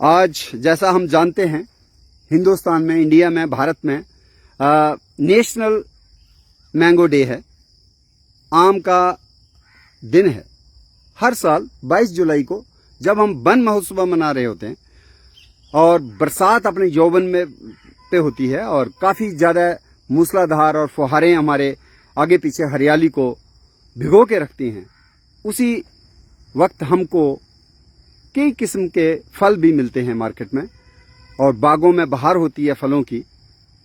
आज जैसा हम जानते हैं हिंदुस्तान में, इंडिया में, भारत में नेशनल मैंगो डे है, आम का दिन है। हर साल 22 जुलाई को जब हम वन महोत्सव मना रहे होते हैं और बरसात अपने यौवन में पे होती है और काफ़ी ज़्यादा मूसलाधार और फुहारें हमारे आगे पीछे हरियाली को भिगो के रखती हैं, उसी वक्त हमको कई किस्म के फल भी मिलते हैं मार्केट में और बागों में बहार होती है फलों की।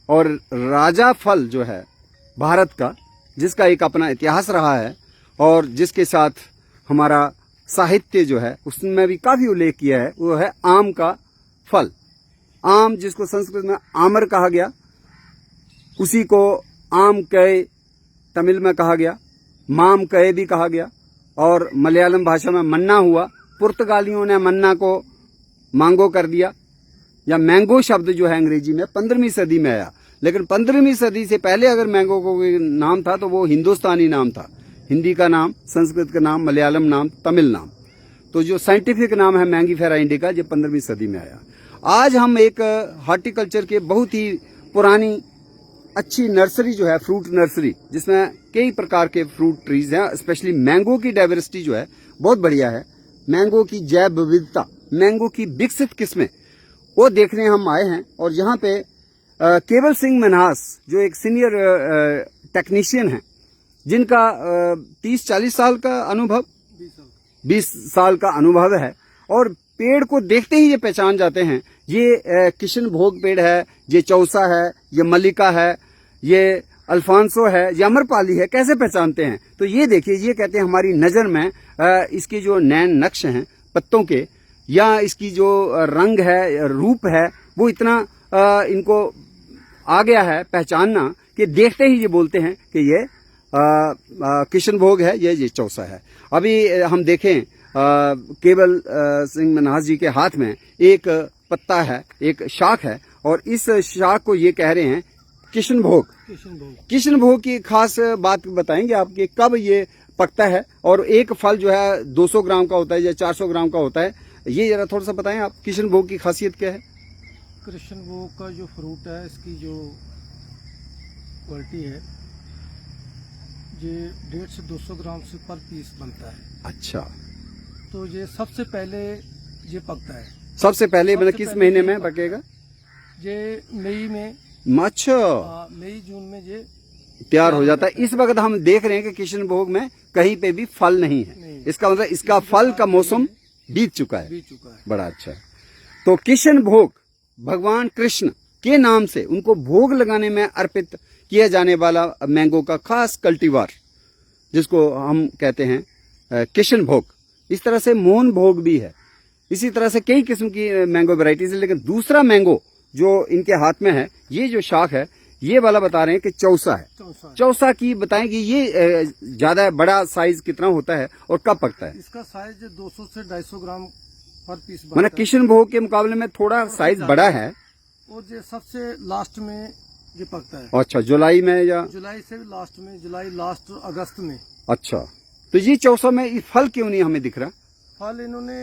और राजा फल जो है भारत का, जिसका एक अपना इतिहास रहा है और जिसके साथ हमारा साहित्य जो है उसमें भी काफ़ी उल्लेख किया है, वो है आम का फल। आम, जिसको संस्कृत में आमर कहा गया, उसी को आम कय तमिल में कहा गया, माम कय भी कहा गया और मलयालम भाषा में मन्ना हुआ। पुर्तगालियों ने मन्ना को मांगो कर दिया, या मैंगो शब्द जो है अंग्रेजी में 15वीं सदी में आया। लेकिन 15वीं सदी से पहले अगर मैंगो को कोई नाम था तो वो हिंदुस्तानी नाम था, हिंदी का नाम, संस्कृत का नाम, मलयालम नाम, तमिल नाम। तो जो साइंटिफिक नाम है मैंगीफेरा इंडिका, जो 15वीं सदी में आया। आज हम एक हॉर्टिकल्चर के बहुत ही पुरानी अच्छी नर्सरी जो है, फ्रूट नर्सरी, जिसमें कई प्रकार के फ्रूट ट्रीज हैं, स्पेशली मैंगो की डाइवर्सिटी जो है बहुत बढ़िया है। मैंगो की जैव विविधता, मैंगो की विकसित किस्में, वो देखने हम आए हैं। और यहाँ पे केवल सिंह मन्हास जो एक सीनियर टेक्नीशियन हैं, जिनका 30-40 साल का अनुभव, 20 साल का अनुभव है, और पेड़ को देखते ही ये पहचान जाते हैं, ये किशन भोग पेड़ है, ये चौसा है, ये मल्लिका है, ये अल्फांसो है, ये अमरपाली है। कैसे पहचानते हैं? तो ये देखिए, ये कहते हैं हमारी नज़र में इसके जो नैन नक्श हैं पत्तों के, या इसकी जो रंग है, रूप है, वो इतना इनको आ गया है पहचानना कि देखते ही ये बोलते हैं कि ये किशन भोग है, ये चौसा है। अभी हम देखें केवल सिंह मन्हास जी के हाथ में एक पत्ता है, एक शाख है, और इस शाख को ये कह रहे हैं किशन भोग। किशन भोग की खास बात बताएंगे आपके, कब ये पकता है और एक फल जो है 200 ग्राम का होता है या 400 ग्राम का होता है, ये जरा थोड़ा सा बताएं आप। किशन भोग की खासियत क्या है? कृष्ण भोग का जो फ्रूट है, इसकी जो क्वालिटी है, ये 150 से 200 ग्राम से पर पीस बनता है। अच्छा, तो ये सबसे पहले ये पकता है। सबसे पहले मतलब किस महीने में पकेगा? ये मई में, अच्छा, मई जून में ये तैयार हो जाता है। इस वक्त हम देख रहे हैं कि किशन भोग में कहीं पे भी फल नहीं है। इसका मतलब इसका फल का मौसम बीत चुका है। बड़ा अच्छा। तो किशन भोग भगवान कृष्ण के नाम से उनको भोग लगाने में अर्पित किया जाने वाला मैंगो का खास कल्टीवार, जिसको हम कहते हैं किशन भोग। इस तरह से मोहन भोग भी है। इसी तरह से कई किस्म की मैंगो वैरायटीज है। लेकिन दूसरा मैंगो जो इनके हाथ में है, ये जो शाख है, ये वाला बता रहे हैं कि चौसा है। चौसा की बताएं कि ये ज्यादा बड़ा साइज कितना होता है और कब पकता है? इसका साइज 200 से 250 ग्राम पर पीस बनता है। मतलब किशन भोग के मुकाबले में थोड़ा साइज बड़ा है। और ये सबसे लास्ट में ये पकता है। अच्छा, जुलाई में या जुलाई से लास्ट में, जुलाई लास्ट अगस्त में। अच्छा, तो ये चौसा में ये फल क्यों नहीं हमें दिख रहा? फल इन्होंने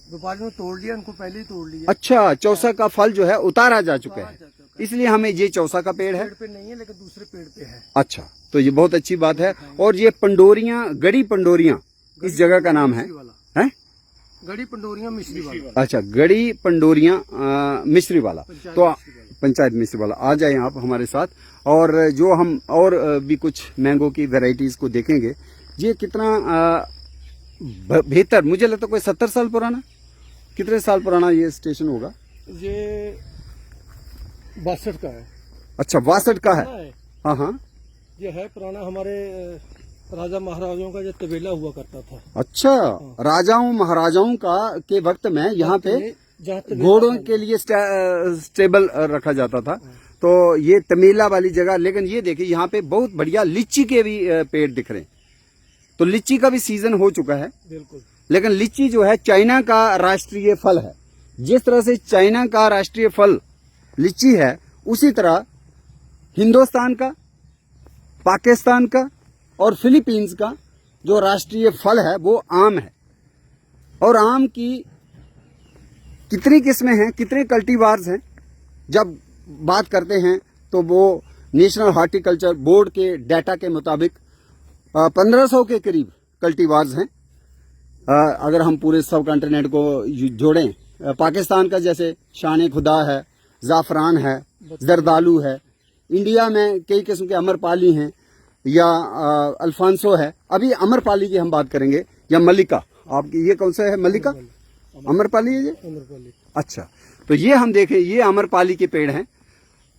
व्यापारियों ने तोड़ लिया, इनको पहले ही तोड़ लिया। अच्छा, चौसा का फल जो है उतारा जा चुका है, इसलिए हमें ये चौसा का पेड़ है। पेड़ पे नहीं है, लेकिन दूसरे पेड़ पे है। अच्छा, तो ये बहुत अच्छी बात है। और ये पंडोरियां, गड़ी पंडोरियां इस जगह का नाम है? गड़ी पंडोरियां मिश्री वाला। अच्छा, गड़ी पंडोरियां मिश्री वाला। तो पंचायत मिश्री वाला, आ जाए आप हमारे साथ। और जो हम और भी कुछ मैंगो की वेराइटीज को देखेंगे। ये कितना बेहतर, मुझे लगता है कोई 70 साल पुराना, कितने साल पुराना ये स्टेशन होगा? ये 62 का है। अच्छा, 62 का है। हाँ हाँ, ये है पुराना, हमारे राजा महाराजाओं का जो तबेला हुआ करता था। अच्छा, राजाओं महाराजाओं का के वक्त में यहाँ पे घोड़ों के लिए स्टेबल रखा जाता था। तो ये तमेला वाली जगह। लेकिन ये देखिए, यहाँ पे बहुत बढ़िया लीची के भी पेड़ दिख रहे हैं। तो लीची का भी सीजन हो चुका है। बिल्कुल। लेकिन लीची जो है चाइना का राष्ट्रीय फल है। जिस तरह से चाइना का राष्ट्रीय फल लीची है, उसी तरह हिंदुस्तान का, पाकिस्तान का और फिलीपींस का जो राष्ट्रीय फल है वो आम है। और आम की कितनी किस्में हैं, कितने कल्टीवार्स हैं, जब बात करते हैं तो वो नेशनल हॉर्टिकल्चर बोर्ड के डाटा के मुताबिक 1500 के करीब कल्टीवार्स हैं। अगर हम पूरे सब कॉन्टिनेंट को जोड़ें, पाकिस्तान का जैसे शान खुदा है, ज़ाफ़रान है, जरदालू है, इंडिया में कई किस्म के अमरपाली हैं या अल्फांसो है। अभी अमरपाली की हम बात करेंगे या मल्लिका। आपकी ये कौन सा है? मल्लिका, अमरपाली है ये? अमरपाली। अच्छा, तो ये हम देखें, ये अमरपाली के पेड़ हैं,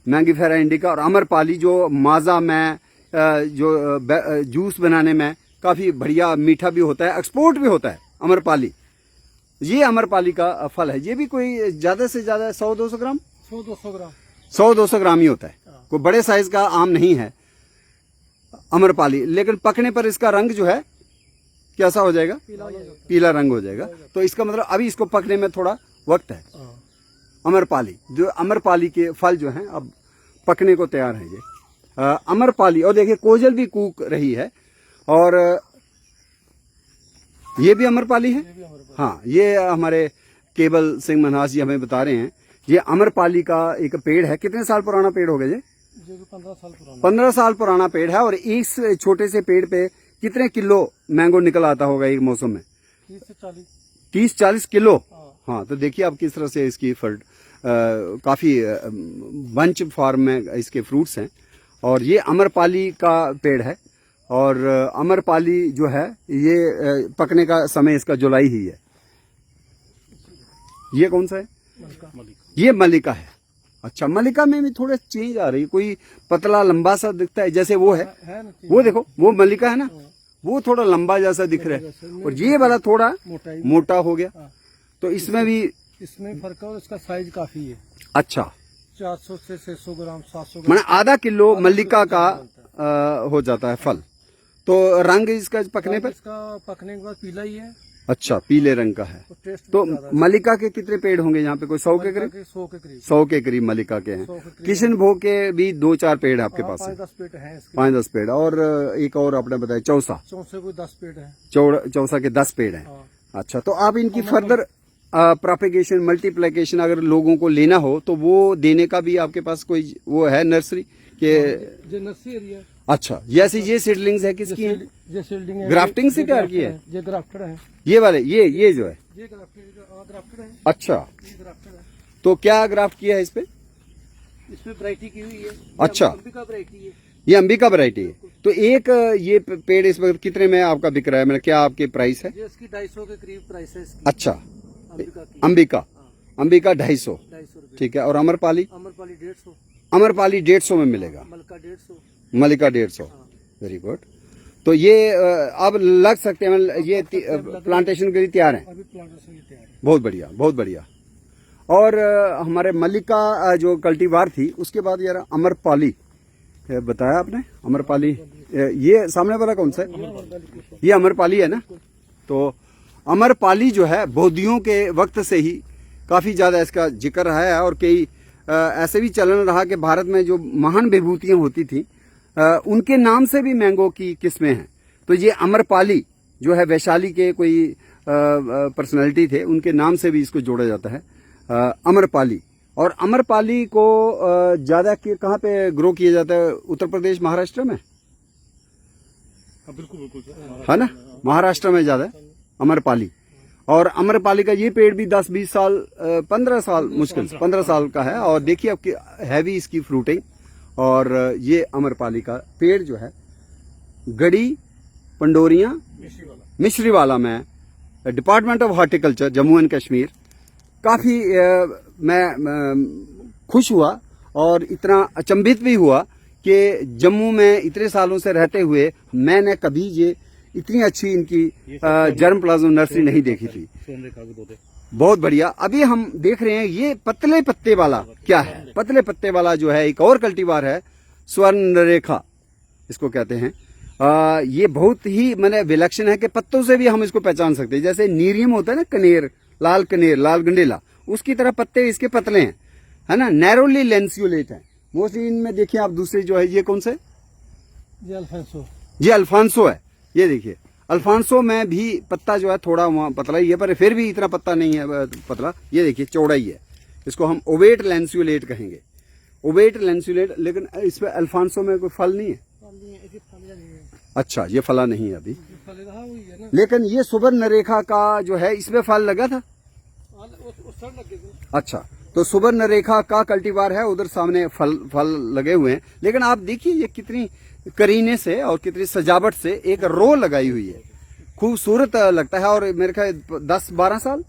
मैंगीफेरा इंडिका और अमरपाली, जो माजा में जो जूस बनाने में काफ़ी बढ़िया मीठा भी होता है, एक्सपोर्ट भी होता है अमरपाली। ये अमरपाली का फल है। ये भी कोई ज़्यादा से ज़्यादा 100-200 ग्राम, 100-200 ग्राम, 100-200 ग्राम ही होता है, कोई बड़े साइज का आम नहीं है अमरपाली। लेकिन पकने पर इसका रंग जो है कैसा हो जाएगा? पीला रंग हो जाएगा। तो इसका मतलब अभी इसको पकने में थोड़ा वक्त है। अमरपाली, जो अमरपाली के फल जो हैं अब पकने को तैयार हैं। ये अमरपाली, और देखिए कोजल भी कूक रही है, और ये भी अमरपाली है। हाँ, ये हमारे केवल सिंह मनहास जी हमें बता रहे हैं, ये अमरपाली का एक पेड़ है। कितने साल पुराना पेड़ हो गया ये? 15 साल पुराना। 15 साल पुराना पेड़ है। और इस छोटे से पेड़ पे कितने किलो मैंगो निकल आता होगा एक मौसम में? 30 से 40। 30-40 किलो। हाँ, तो देखिए आप किस तरह से इसकी काफी बंच फॉर्म में इसके फ्रूट्स हैं। और ये अमरपाली का पेड़ है, और अमरपाली जो है ये पकने का समय इसका जुलाई ही है। ये कौन सा है? ये मल्लिका है। अच्छा, मल्लिका में भी थोड़ा चेंज आ रही है, कोई पतला लंबा सा दिखता है, जैसे वो है वो देखो, वो मल्लिका है ना, वो थोड़ा लंबा जैसा दिख रहा है, और ये वाला थोड़ा मोटा हो गया। तो इसमें भी फर्क है, और इसका साइज काफी है। अच्छा, 400 से 600 ग्राम, 700 ग्राम, मैंने आधा किलो मल्लिका का हो जाता है फल। तो रंग इसका पकने पर? इसका पकने के बाद पीला ही है। अच्छा, पीले रंग का है। तो मल्लिका के कितने पेड़ होंगे यहाँ पे? कोई 100 के करीब? 100 के करीब। 100 के करीब मल्लिका के हैं। किशन भोग के भी 2-4 पेड़ आपके पास है? 5-10 पेड़ हैं इसके। 5-10 पेड़। और एक और आपने बताया चौसा? चौसे कोई 10 पेड़ है। चौसा के 10 पेड़ हैं। अच्छा, तो आप इनकी फर्दर प्रोपेगेशन, मल्टीप्लिकेशन अगर लोगों को लेना हो तो वो देने का भी आपके पास कोई वो है नर्सरी के? जो नर्सरी एरिया। अच्छा, जैसे ये सीडलिंग्स है, किसकी है? ये सीडलिंग है, ग्राफ्टिंग से तैयार की है? ये ग्राफ्टेड है। ये वाले, ये जो है, ये ग्राफ्टेड है। अच्छा, ये ग्राफ्टेड है। तो क्या ग्राफ्ट किया है इस पे? इसमें वैरायटी की हुई है। अच्छा, अंबिका वैरायटी है। ये अंबिका वैरायटी है। तो एक ये पेड़ इस वक्त कितने में आपका बिक रहा है? मतलब क्या आपके प्राइस है? ये इसकी 250 के करीब प्राइस है इसकी। अच्छा, अंबिका अंबिका 250, ठीक है। और अमरपाली? अमरपाली 150। अमरपाली 150 में मिलेगा। मल्लिका 150। मल्लिका 150, वेरी गुड। तो ये अब लग सकते हैं, ये प्लांटेशन के लिए तैयार है? अभी प्लांटेशन के लिए तैयार है। बहुत बढ़िया, बहुत बढ़िया। और हमारे मल्लिका जो कल्टीवार थी, उसके बाद यार अमरपाली बताया आपने। अमरपाली, ये सामने वाला कौन सा है? ये अमरपाली है ना। तो अमरपाली जो है बौद्धियों के वक्त से ही काफी ज्यादा इसका जिक्र रहा है, और कई ऐसे भी चलन रहा कि भारत में जो महान विभूतियां होती थी उनके नाम से भी मैंगो की किस्में हैं। तो ये अमरपाली जो है वैशाली के कोई पर्सनालिटी थे, उनके नाम से भी इसको जोड़ा जाता है, अमरपाली। और अमरपाली को ज्यादा कहाँ पे ग्रो किया जाता है? उत्तर प्रदेश, महाराष्ट्र में? बिल्कुल बिल्कुल, है ना, महाराष्ट्र में ज्यादा है अमरपाली। और अमरपाली का ये पेड़ भी 10-20 साल 15 साल मुश्किल से 15 साल का है। और देखिए आपकी हैवी इसकी फ्रूटिंग। और ये अमरपाली का पेड़ जो है गढ़ी पंडोरिया मिश्रीवाला में department of horticulture Jammu and Kashmir. काफी मैं खुश हुआ और इतना अचंभित भी हुआ कि जम्मू में इतने सालों से रहते हुए मैंने कभी ये इतनी अच्छी इनकी जर्म प्लाज्म नर्सरी नहीं देखी थी। बहुत बढ़िया। अभी हम देख रहे हैं ये पतले पत्ते वाला क्या है? पतले पत्ते वाला जो है एक और कल्टीवार है, स्वर्ण रेखा इसको कहते हैं। ये बहुत ही मैंने विलक्षण है कि पत्तों से भी हम इसको पहचान सकते हैं। जैसे नीरियम होता है ना, कनेर, लाल गंडेला, उसकी तरह पत्ते इसके पतले हैं, है ना, नैरोली लेंसियोलेट है मोस्टली इनमें। देखिए आप दूसरे जो है, ये कौन से? ये अल्फांसो। ये अल्फांसो है। ये देखिए अल्फांसो में भी पत्ता जो है थोड़ा वहाँ पतला ही है, पर फिर भी इतना पत्ता नहीं है पतला। ये देखिए चौड़ा ही है। इसको हम ओवेट लैंसियोलेट कहेंगे, ओवेट लैंसियोलेट। लेकिन इसमें अल्फांसो में कोई फल नहीं है। अच्छा, ये फला नहीं है अभी, लेकिन ये सुवर्णरेखा का जो है इसमें फल लगा था। अच्छा, तो सुवर्णरेखा का कल्टीवार है, उधर सामने फल लगे हुए हैं। लेकिन आप देखिए ये कितनी करीने से और कितनी सजावट से एक रो लगाई हुई है, खूबसूरत लगता है। और मेरे ख्याल 10-12 साल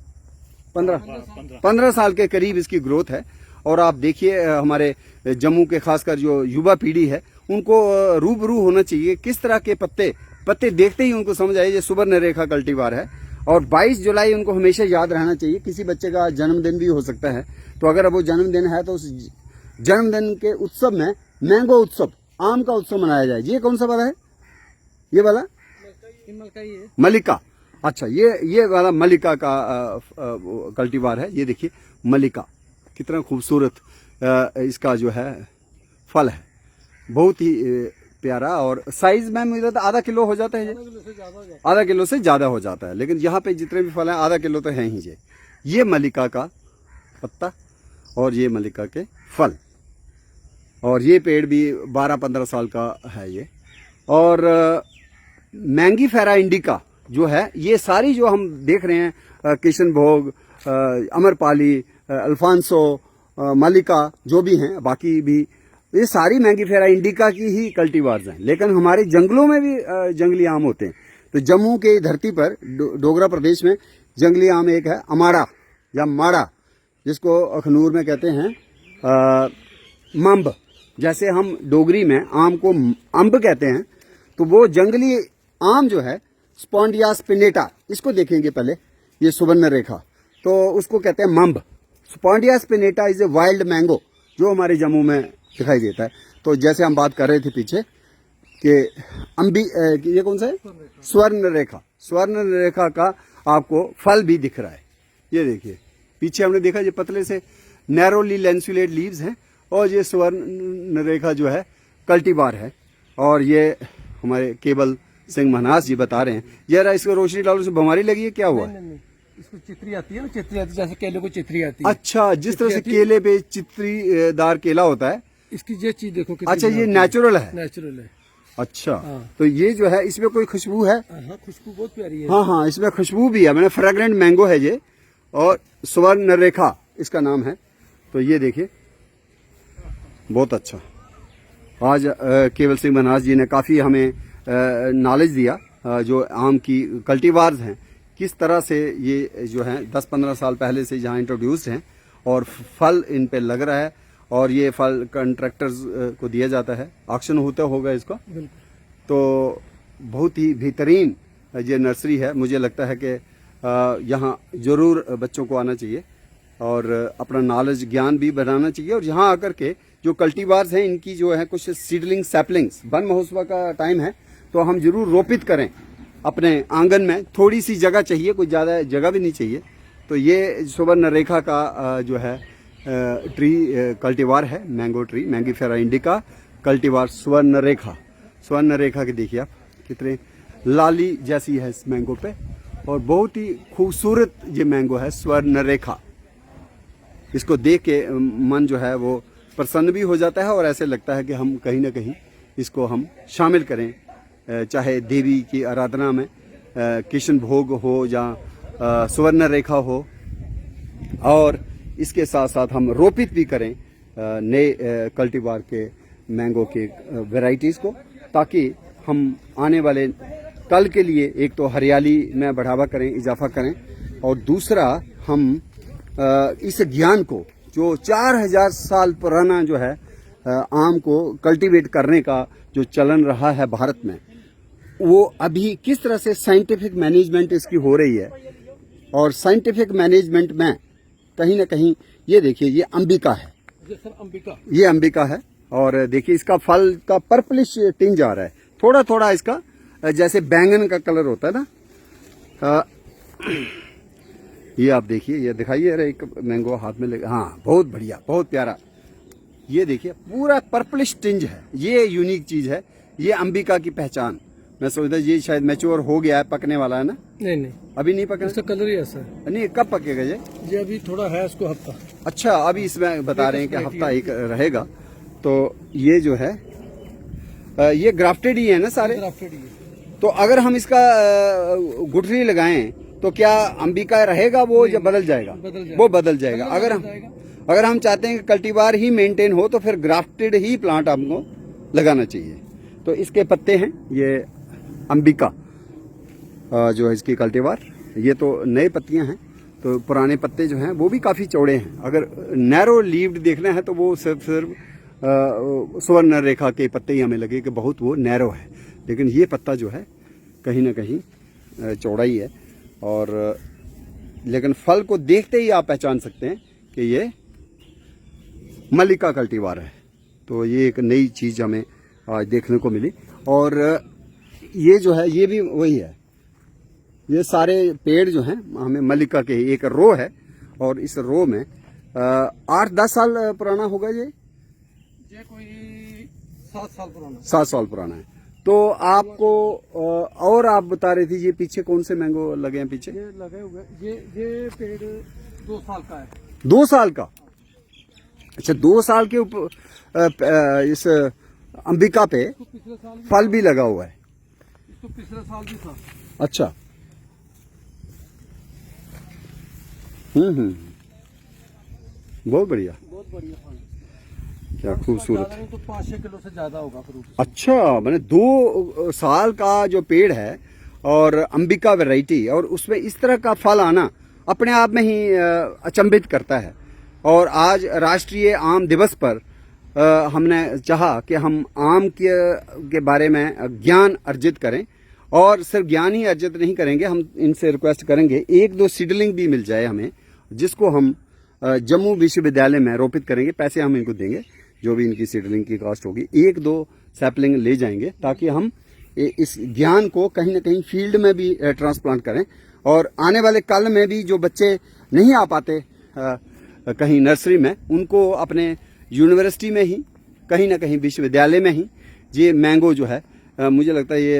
15 साल के करीब इसकी ग्रोथ है। और आप देखिए हमारे जम्मू के खासकर जो युवा पीढ़ी है उनको रूबरू होना चाहिए किस तरह के पत्ते देखते ही उनको समझ आए ये सुवर्णरेखा कल्टीवार है। और 22 जुलाई उनको हमेशा याद रहना चाहिए। किसी बच्चे का जन्मदिन भी हो सकता है, तो अगर वो जन्मदिन है तो उस जन्मदिन के उत्सव में मैंगो उत्सव, आम का उत्सव मनाया जाए। ये कौन सा वाला है? ये वाला मलिका। अच्छा, ये वाला मलिका का कल्टीवार है। ये देखिए मलिका, कितना खूबसूरत इसका जो है फल है, बहुत ही प्यारा। और साइज में मुझे लगता है आधा किलो हो जाता है, आधा किलो से ज्यादा हो जाता है। लेकिन यहाँ पे जितने भी फल हैं आधा किलो तो है ही। ये मलिका का पत्ता और ये मलिका के फल, और ये पेड़ भी 12-15 साल का है ये। और मैंगीफेरा इंडिका जो है, ये सारी जो हम देख रहे हैं किशनभोग, अमरपाली, अल्फांसो, मलिका जो भी हैं, बाकी भी ये सारी मैंगीफेरा इंडिका की ही कल्टीवार्स हैं। लेकिन हमारे जंगलों में भी जंगली आम होते हैं। तो जम्मू के धरती पर डोगरा प्रदेश में जंगली आम एक है अमाड़ा या माड़ा, जिसको अखनूर में कहते हैं मम्ब। जैसे हम डोगरी में आम को अम्ब कहते हैं, तो वो जंगली आम जो है स्पॉन्डिया स्पिनेटा, इसको देखेंगे पहले, ये सुवर्णरेखा, तो उसको कहते हैं मम्ब। स्पॉन्डिया स्पिनेटा इज ए वाइल्ड मैंगो जो हमारे जम्मू में दिखाई देता है। तो जैसे हम बात कर रहे थे पीछे कि ये कौन सा है? स्वर्णरेखा। स्वर्णरेखा का आपको फल भी दिख रहा है। ये देखिए पीछे हमने देखा ये पतले से नैरोली लैंसुलेट लीव्स हैं, और ये स्वर्णरेखा जो है कल्टीवार है। और ये हमारे केवल सिंह महनास जी बता रहे हैं। जरा इसको रोशनी डालो, से बीमारी लगी है, क्या हुआ? नहीं, इसको चित्री आती है ना, चित्री आती है जैसे केले को चित्री आती है। अच्छा, जिस तरह से केले पे चित्रीदार केला होता है, इसकी ये चीज देखो। अच्छा, ये नेचुरल है? नेचुरल है। अच्छा, तो ये जो है इसमें कोई खुशबू है? हाँ, खुशबू बहुत प्यारी है। हाँ, इसमें खुशबू भी है। मैंने फ्रेग्रेंट मैंगो है ये, और स्वर्णरेखा इसका नाम है। तो ये देखिए बहुत अच्छा। आज केवल सिंह महनास जी ने काफी हमें नॉलेज दिया, जो आम की कल्टीवार्स हैं किस तरह से ये जो है 10-15 साल पहले से यहाँ इंट्रोड्यूस्ड हैं, और फल इन पे लग रहा है। और ये फल कॉन्ट्रैक्टर्स को दिया जाता है, ऑक्शन होता होगा इसका। तो बहुत ही बेहतरीन ये नर्सरी है। मुझे लगता है कि यहाँ जरूर बच्चों को आना चाहिए और अपना नॉलेज ज्ञान भी बढ़ाना चाहिए। और यहाँ आकर के जो कल्टीवार्स हैं इनकी जो है कुछ सीडलिंग सैपलिंग्स, वन महोत्सव का टाइम है तो हम जरूर रोपित करें अपने आंगन में। थोड़ी सी जगह चाहिए, कोई ज़्यादा जगह भी नहीं चाहिए। तो ये सुवर्णरेखा का जो है ट्री कल्टीवार है, mango tree, mangifera indica cultivar Swarnarekha. Swarnarekha के देखिए आप कितने लाली जैसी है इस मैंगो पे, और बहुत ही खूबसूरत ये मैंगो है स्वर्णरेखा। इसको देख के मन जो है वो प्रसन्न भी हो जाता है, और ऐसे लगता है कि हम कहीं ना कहीं इसको हम शामिल करें, चाहे देवी की आराधना में किशन भोग हो या सुवर्णरेखा हो। और इसके साथ साथ हम रोपित भी करें नए कल्टीवार के मैंगो के वैरायटीज़ को, ताकि हम आने वाले कल के लिए एक तो हरियाली में बढ़ावा करें, इजाफा करें, और दूसरा हम इस ज्ञान को जो 4000 साल पुराना जो है आम को कल्टीवेट करने का जो चलन रहा है भारत में, वो अभी किस तरह से साइंटिफिक मैनेजमेंट इसकी हो रही है। और साइंटिफिक मैनेजमेंट में कहीं ना कहीं ये देखिए ये अंबिका है, ये अंबिका है। और देखिए इसका फल का पर्पलिश टिंज आ रहा है, थोड़ा थोड़ा इसका जैसे बैंगन का कलर होता है ना। ये आप देखिए, ये दिखाइए, अरे एक मैंगो हाथ में लगे, हाँ बहुत बढ़िया, बहुत प्यारा। ये देखिए पूरा पर्पलिश टिंज है, ये यूनिक चीज है, ये अंबिका की पहचान। मैं सोचता ये शायद मैच्योर हो गया है, पकने वाला है ना। नहीं नहीं, अभी नहीं पका, इसका कलर ही ऐसा है। नहीं कब पकेगा ये? ये अभी थोड़ा है इसको हफ्ता। अच्छा, अभी इसमें बता रहे हैं कि हफ्ता एक रहेगा। तो ये जो है ये ग्राफ्टेड ही है ना सारे? ग्राफ्टेड ही है। तो अगर हम इसका गुठली लगाएं तो क्या अंबिका रहेगा वो या बदल जाएगा? वो बदल जाएगा। अगर हम चाहते हैं कि कल्टीवार ही मेंटेन हो तो फिर ग्राफ्टेड ही प्लांट हमको लगाना चाहिए। तो इसके पत्ते हैं ये अंबिका जो है इसकी कल्टीवार, ये तो नए पत्तियां हैं। तो पुराने पत्ते जो हैं वो भी काफ़ी चौड़े हैं। अगर नैरो लीव्ड देखना है तो वो सिर्फ सुवर्ण रेखा के पत्ते ही हमें लगे कि बहुत वो नैरो है, लेकिन ये पत्ता जो है कहीं ना कहीं चौड़ा ही है। और लेकिन फल को देखते ही आप पहचान सकते हैं कि ये मल्लिका कल्टीवार है। तो ये एक नई चीज़ हमें आज देखने को मिली। और ये जो है ये भी वही है, ये सारे पेड़ जो हैं हमें मल्लिका के एक रो है। और इस रो में 8-10 साल पुराना होगा ये कोई 7 साल पुराना। 7 साल पुराना है। तो आपको और आप बता रहे थे ये पीछे कौन से मैंगो लगे हैं? पीछे ये लगे हुए, ये पेड़ 2 साल का है। 2 साल का? अच्छा, 2 साल के ऊपर इस अंबिका पे पिछले साल फल भी लगा हुआ है। इसको पिछले साल भी था। अच्छा, बहुत बढ़िया, बहुत बढ़िया फल। क्या खूबसूरत है। तो 5-6 किलो से ज्यादा होगा फ्रूट। अच्छा, मैंने 2 साल का जो पेड़ है और अंबिका वैरायटी, और उसमें इस तरह का फल आना अपने आप में ही अचंभित करता है। और आज राष्ट्रीय आम दिवस पर हमने चाहा कि हम आम के बारे में ज्ञान अर्जित करें। और सिर्फ ज्ञान ही अर्जित नहीं करेंगे, हम इनसे रिक्वेस्ट करेंगे 1-2 सीडलिंग भी मिल जाए हमें, जिसको हम जम्मू विश्वविद्यालय में रोपित करेंगे। पैसे हम इनको देंगे, जो भी इनकी सीडलिंग की कॉस्ट होगी। 1-2 सैपलिंग ले जाएंगे ताकि हम इस ज्ञान को कहीं ना कहीं फील्ड में भी ट्रांसप्लांट करें। और आने वाले कल में भी जो बच्चे नहीं आ पाते कहीं नर्सरी में, उनको अपने यूनिवर्सिटी में ही कहीं ना कहीं विश्वविद्यालय में ही ये मैंगो जो है, मुझे लगता है ये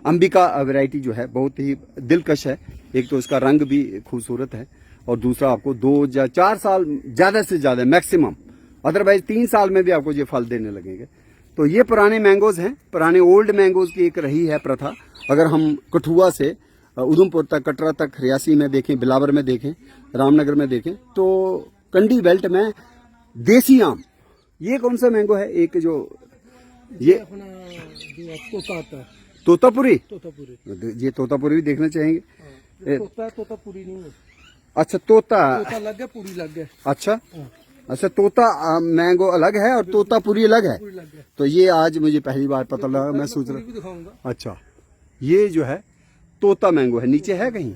अंबिका वैरायटी जो है बहुत ही दिलकश है। एक तो इसका रंग भी खूबसूरत है, और दूसरा आपको 2 या 4 साल ज़्यादा से ज़्यादा मैक्सिमम, अदरवाइज 3 साल में भी आपको ये फल देने लगेंगे। तो ये पुराने मैंगोज हैं, पुराने ओल्ड मैंगोज की एक रही है प्रथा। अगर हम कठुआ से उधमपुर तक, कटरा तक, रियासी में देखें, बिलावर में देखें, रामनगर में देखें, तो कंडी बेल्ट में देसी आम, ये कौन सा मैंगो है? एक जो ये अपना जो तोता आता है, तोतापुरी। तोतापुरी, ये तोतापुरी भी देखना चाहेंगे। तोतापुरी नहीं है। अच्छा, तोता लग गया, पूरी लग गया। अच्छा अच्छा, तोता मैंगो अलग है और तोतापुरी अलग है। तो ये आज मुझे पहली बार पता लगा। मैं सोच रहा, अच्छा ये जो है तोता मैंगो है। नीचे है कहीं?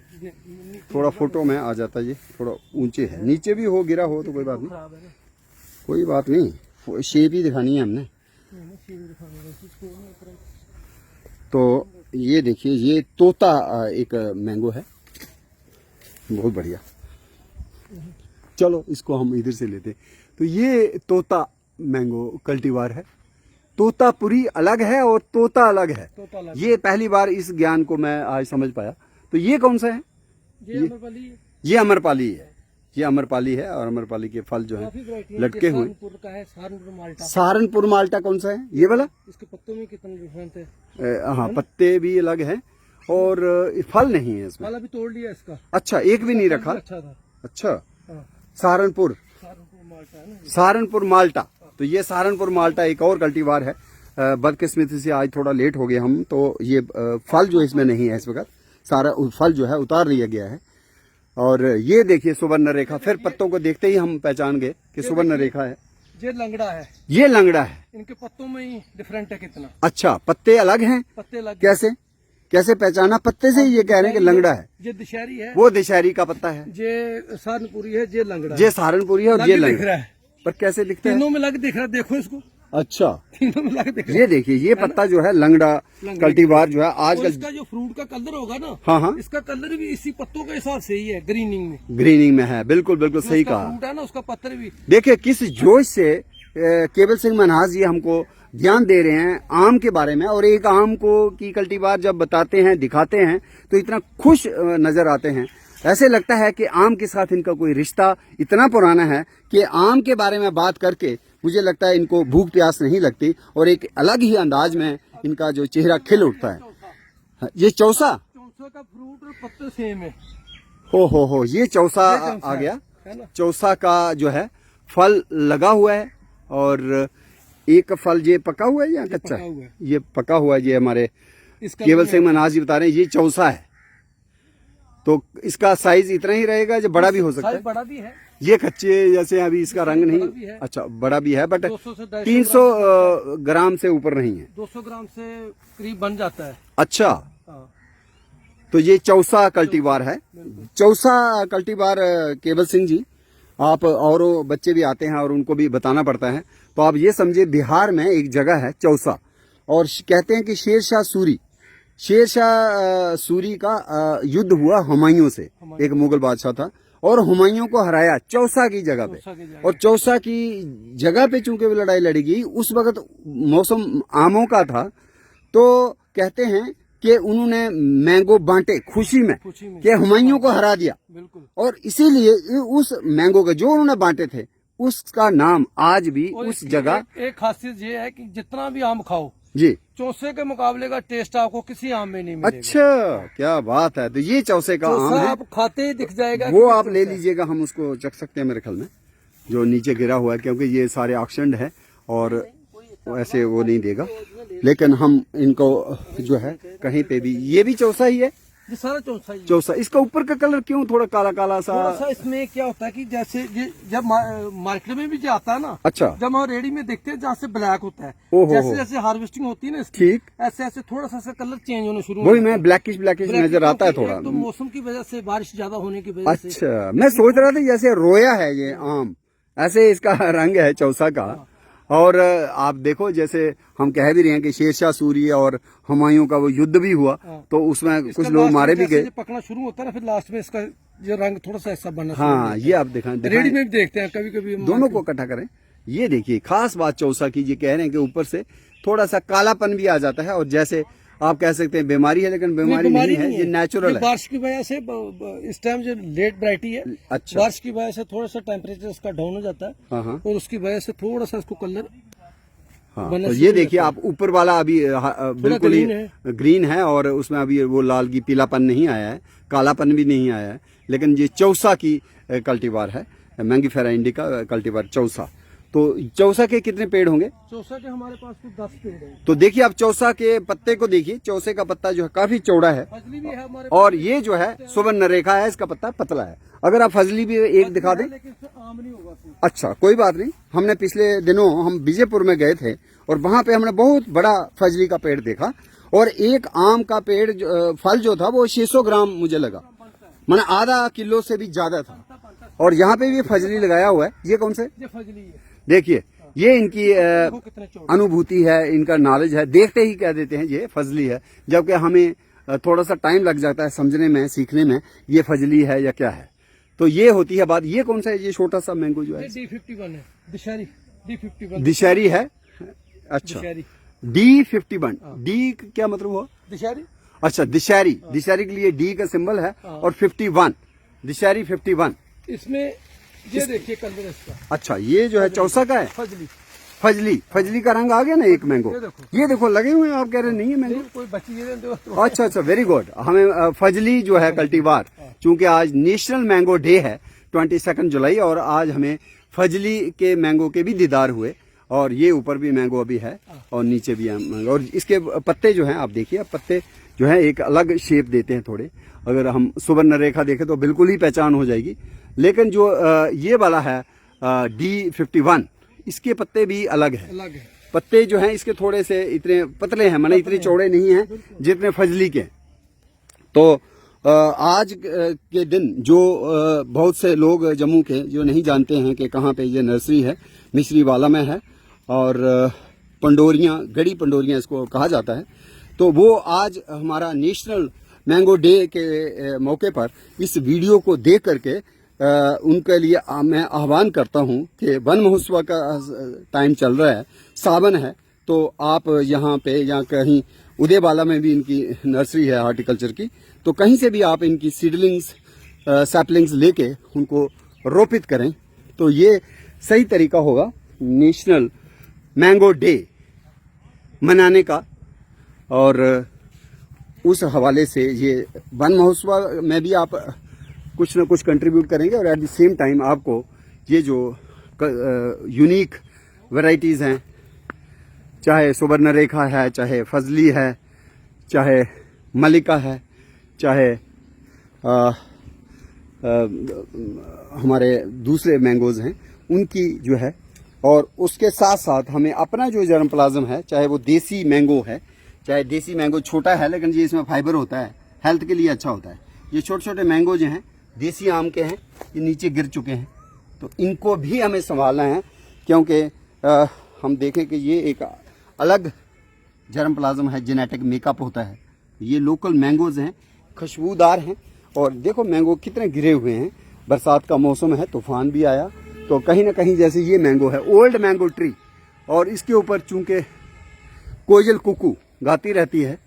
थोड़ा फोटो में आ जाता, ये थोड़ा ऊंचे है। नीचे भी हो, गिरा हो तो कोई बात नहीं, कोई बात नहीं, शेप ही दिखानी है हमने। तो ये देखिए, ये तोता एक मैंगो है, बहुत बढ़िया। चलो इसको हम इधर से लेते। तो ये तोता मैंगो कल्टीवार है। तोतापुरी अलग है और तोता अलग है। ये पहली बार इस ज्ञान को मैं आज समझ पाया। तो ये कौन सा है? ये अमरपाली है। ये अमरपाली है, और अमरपाली के फल जो है लटके हुए। सहारनपुर माल्टा कौन सा है? ये वाला? इसके पत्तों में कितना डिफरेंस है? हाँ, पत्ते भी अलग हैं और फल नहीं है इसमें। फल अभी तोड़ लिया इसका। अच्छा, एक भी नहीं रखा। अच्छा था। अच्छा, सहारनपुर माल्टा है ना? सहारनपुर माल्टा। तो ये सहारनपुर माल्टा एक और कल्टीवार है। बदकिस्मती से आज थोड़ा लेट हो गए हम, तो ये फल जो इसमें नहीं है इस वक्त, सारा फल जो है उतार लिया गया है। और ये देखिए सुवर्ण रेखा, फिर पत्तों को देखते ही हम पहचान गए कि सुवर्ण रेखा है। ये लंगड़ा है। ये लंगड़ा है। इनके पत्तों में ही डिफरेंट है कितना। अच्छा, पत्ते अलग हैं? पत्ते अलग। कैसे पहचाना? पत्ते से ही ये कह रहे हैं कि लंगड़ा है। ये दशहरी है, वो दशहरी का पत्ता है। ये सहारनपुरी है, ये लंगड़ा। ये सहारनपुरी है और ये लंगड़ा है। पर कैसे दिखता है? तीनों में लग दिख रहा है, देखो इसको। अच्छा, तीनों में लग दिख रहा है। ये देखिए, ये पत्ता जो है लंगड़ा कल्टीवार जो है आजकल। इसका जो फ्रूट का कलर होगा ना, हाँ, इसका कलर भी इसी पत्तों के हिसाब से ही है, ग्रीनिंग में है। बिल्कुल सही कहा। फ्रूट है ना, उसका पत्थर भी देखिए किस जोश से केवल सिंह मनहास ये हमको ध्यान दे रहे हैं आम के बारे में, और एक आम को की कल्टीवार जब बताते हैं, दिखाते हैं, तो इतना खुश नजर आते हैं। ऐसे लगता है कि आम के साथ इनका कोई रिश्ता इतना पुराना है कि आम के बारे में बात करके मुझे लगता है इनको भूख प्यास नहीं लगती, और एक अलग ही अंदाज में इनका जो चेहरा खिल उठता है। ये चौसा का फ्रूट और पत्ते सेम है। हो ये चौसा आ गया। चौसा का जो है फल लगा हुआ है, और एक फल ये पका हुआ है या कच्चा है? ये पका हुआ है। ये हमारे केवल सिंह मनाज जी बता रहे हैं ये चौसा है। तो इसका साइज इतना ही रहेगा, जो बड़ा भी हो सकता है? बड़ा भी है। ये कच्चे जैसे अभी इसका रंग नहीं, अच्छा बड़ा भी है, बट 300 ग्राम से ऊपर नहीं है। 200 ग्राम से करीब बन जाता है। अच्छा, तो ये चौसा कल्टीवार है। चौसा कल्टीवार केवल सिंह जी, आप और बच्चे भी आते हैं और उनको भी बताना पड़ता है, तो आप ये समझिए बिहार में एक जगह है चौसा, और कहते हैं कि शेरशाह सूरी का युद्ध हुआ हुमायूं से, एक मुगल बादशाह था, और हुमायूं को हराया चौसा की जगह पे। और चौसा की जगह पे चूंकि वो लड़ाई लड़ी गई, उस वक्त मौसम आमों का था, तो कहते हैं कि उन्होंने मैंगो बांटे खुशी में कि हुमायूं को हरा दिया, और इसीलिए उस मैंगो के जो उन्होंने बांटे थे उसका नाम आज भी उस जगह। एक खासियत ये है कि जितना भी आम खाओ जी, चौसे के मुकाबले का टेस्ट आपको किसी आम में नहीं मिलेगा। अच्छा, क्या बात है। तो ये चौसे का आम है, आप खाते ही दिख जाएगा। वो आप ले लीजिएगा, हम उसको चख सकते हैं मेरे ख्याल में, जो नीचे गिरा हुआ है, क्योंकि ये सारे ऑक्शन्ड है और ऐसे वो नहीं देगा, लेकिन हम इनको जो है कहीं पे भी, ये भी चौसा ही है, ये सारा चौसा ही है। चौसा। इसका ऊपर का कलर क्यों थोड़ा काला काला सा? थोड़ा सा इसमें क्या होता है कि जैसे जब मार्केट में भी जो आता है ना, अच्छा, जब हम रेडी में देखते हैं जहाँ से ब्लैक होता है, ओहो, जैसे जैसे हार्वेस्टिंग होती है ना इसकी, ठीक, ऐसे ऐसे थोड़ा सा कलर चेंज होना शुरू वही मैं ब्लैकिश नजर आता है थोड़ा, तो मौसम की वजह से, बारिश ज्यादा होने की वजह से। अच्छा, मैं सोच रहा था जैसे रोया है ये आम, ऐसे इसका रंग है चौसा का। और आप देखो, जैसे हम कह भी रहे हैं कि शेरशाह सूरी और हुमायूं का वो युद्ध भी हुआ, तो उसमें कुछ लोग मारे भी गए। पकना शुरू होता है ना, फिर लास्ट में इसका जो रंग थोड़ा सा ऐसा बनना। हाँ, ये आप दिखाएं, रेडी में भी देखते हैं कभी कभी, दोनों को इकट्ठा करें। ये देखिए खास बात चौसा की, ये कह रहे हैं कि ऊपर से थोड़ा सा कालापन भी आ जाता है, और जैसे आप कह सकते हैं बीमारी है, लेकिन बीमारी नहीं है, ये नेचुरल है। बारिश की वजह से इस टाइम जो लेट वैरायटी है, अच्छा, बारिश की वजह से थोड़ा सा टेम्परेचर इसका डाउन हो जाता है, और उसकी वजह से थोड़ा सा इसको कलर। हाँ, तो ये देखिए आप, ऊपर वाला अभी बिल्कुल ही ग्रीन है, और उसमें अभी वो लाल की पीलापन नहीं आया है, कालापन भी नहीं आया है, लेकिन ये चौसा की कल्टीवार है, मैंगीफेरा इंडिका कल्टीवार चौसा। तो चौसा के कितने पेड़ होंगे? चौसा के हमारे पास तो 10 पेड़ हैं। तो देखिए आप चौसा के पत्ते को देखिए, चौसे का पत्ता जो है काफी चौड़ा है, फजली भी है हमारे, और ये जो है सुवर्ण रेखा है, इसका पत्ता पतला है। अगर आप फजली भी एक दिखा दें। लेकिन आम नहीं होगा। अच्छा, कोई बात नहीं। हमने पिछले दिनों हम विजयपुर में गए थे, और वहां पे हमने बहुत बड़ा फजली का पेड़ देखा, और एक आम का पेड़ फल जो था वो 600 ग्राम मुझे लगा, माना आधा किलो से भी ज्यादा था। और यहाँ पे भी फजली लगाया हुआ है। ये कौन से? ये फजली है। देखिए, ये इनकी अनुभूति है, इनका नॉलेज है, देखते ही कह देते हैं ये फजली है, जबकि हमें थोड़ा सा टाइम लग जाता है समझने में, सीखने में, ये फजली है या क्या है। तो ये होती है बात। ये कौन सा है? ये छोटा सा मैंगो जो है D51 है, D51 दिशहरी है। अच्छा, D51, डी क्या मतलब हुआ? दिशहरी। अच्छा, दिशहरी, दिशहरी के लिए डी का सिंबल है, और 51 दिशहरी 51। इसमें ये देखिए कलर इसका। अच्छा, ये जो है चौसा का है, फजली का रंग आ गया ना एक मैंगो। ये देखो लगे हुए हैं, आप कह रहे नहीं है मैंगो, कोई बची अच्छा, वेरी गुड। हमें फजली जो है कल्टीवार, चूंकि आज नेशनल मैंगो डे है 22 जुलाई, और आज हमें फजली के मैंगो के भी दीदार हुए, और ये ऊपर भी मैंगो अभी है और नीचे भी है मैंगो। और इसके पत्ते जो हैं आप देखिए, पत्ते जो है एक अलग शेप देते हैं थोड़े। अगर हम सुवर्ण रेखा देखें तो बिल्कुल ही पहचान हो जाएगी, लेकिन जो ये वाला है D51, इसके पत्ते भी अलग है। पत्ते जो हैं इसके थोड़े से इतने पतले हैं, माने इतने चौड़े नहीं हैं जितने फजली के। तो आज के दिन जो बहुत से लोग जम्मू के जो नहीं जानते हैं कि कहाँ पे ये नर्सरी है, मिश्री वाला में है, और पंडोरियाँ, गड़ी पंडोरियाँ इसको कहा जाता है। तो वो आज हमारा नेशनल मैंगो डे के मौके पर इस वीडियो को देख करके उनके लिए मैं आह्वान करता हूं कि वन महोत्सव का टाइम चल रहा है, सावन है, तो आप यहाँ पे या कहीं उदयबाला में भी इनकी नर्सरी है हॉर्टिकल्चर की, तो कहीं से भी आप इनकी सीडलिंग्स सैपलिंग्स लेके उनको रोपित करें तो ये सही तरीका होगा नेशनल मैंगो डे मनाने का। और उस हवाले से ये वन महोत्सव में भी आप कुछ ना कुछ कंट्रीब्यूट करेंगे और एट द सेम टाइम आपको ये जो यूनिक वैरायटीज़ हैं, चाहे सुवर्णरेखा है, चाहे फजली है, चाहे मलिका है, चाहे हमारे दूसरे मैंगोज़ हैं, उनकी जो है, और उसके साथ साथ हमें अपना जो जर्मप्लाज्म है, चाहे वो देसी मैंगो है, चाहे देसी मैंगो छोटा है लेकिन ये इसमें फाइबर होता है, हेल्थ के लिए अच्छा होता है। ये छोटे छोटे मैंगो जो हैं देसी आम के हैं, ये नीचे गिर चुके हैं, तो इनको भी हमें संभालना है क्योंकि हम देखें कि ये एक अलग जर्मप्लाज्म है, जेनेटिक मेकअप होता है। ये लोकल मैंगोज़ हैं, खुशबूदार हैं, और देखो मैंगो कितने गिरे हुए हैं। बरसात का मौसम है, तूफान भी आया, तो कहीं ना कहीं जैसे ये मैंगो है ओल्ड मैंगो ट्री, और इसके ऊपर चूंकि कोयल कुकू गाती रहती है,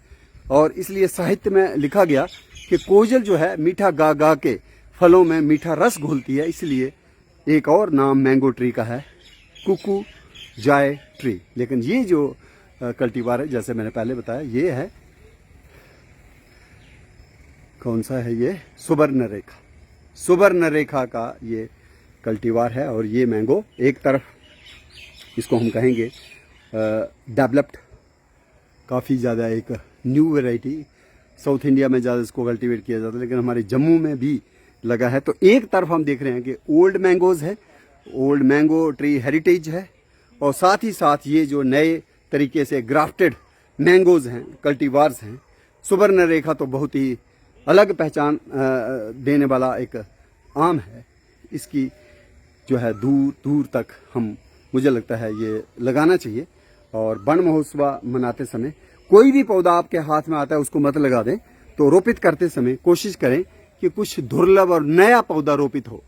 और इसलिए साहित्य में लिखा गया कि कोयल जो है मीठा गा गा के फलों में मीठा रस घोलती है, इसलिए एक और नाम मैंगो ट्री का है कुकू जाय ट्री। लेकिन ये जो कल्टीवार है, जैसे मैंने पहले बताया, ये है, कौन सा है ये, सुवर्णरेखा। सुवर्णरेखा का ये कल्टीवार है, और ये मैंगो एक तरफ इसको हम कहेंगे डेवलप्ड, काफ़ी ज़्यादा एक न्यू वैरायटी, साउथ इंडिया में ज़्यादा इसको कल्टीवेट किया जाता है, लेकिन हमारे जम्मू में भी लगा है। तो एक तरफ हम देख रहे हैं कि ओल्ड मैंगोज़ है, ओल्ड मैंगो ट्री हेरिटेज है, और साथ ही साथ ये जो नए तरीके से ग्राफ्टेड मैंगोज़ हैं, कल्टीवार्स हैं। सुवर्णरेखा तो बहुत ही अलग पहचान देने वाला एक आम है, इसकी जो है दूर दूर तक हम, मुझे लगता है ये लगाना चाहिए। और वन महोत्सव मनाते समय कोई भी पौधा आपके हाथ में आता है उसको मत लगा दें, तो रोपित करते समय कोशिश करें कि कुछ दुर्लभ और नया पौधा रोपित हो।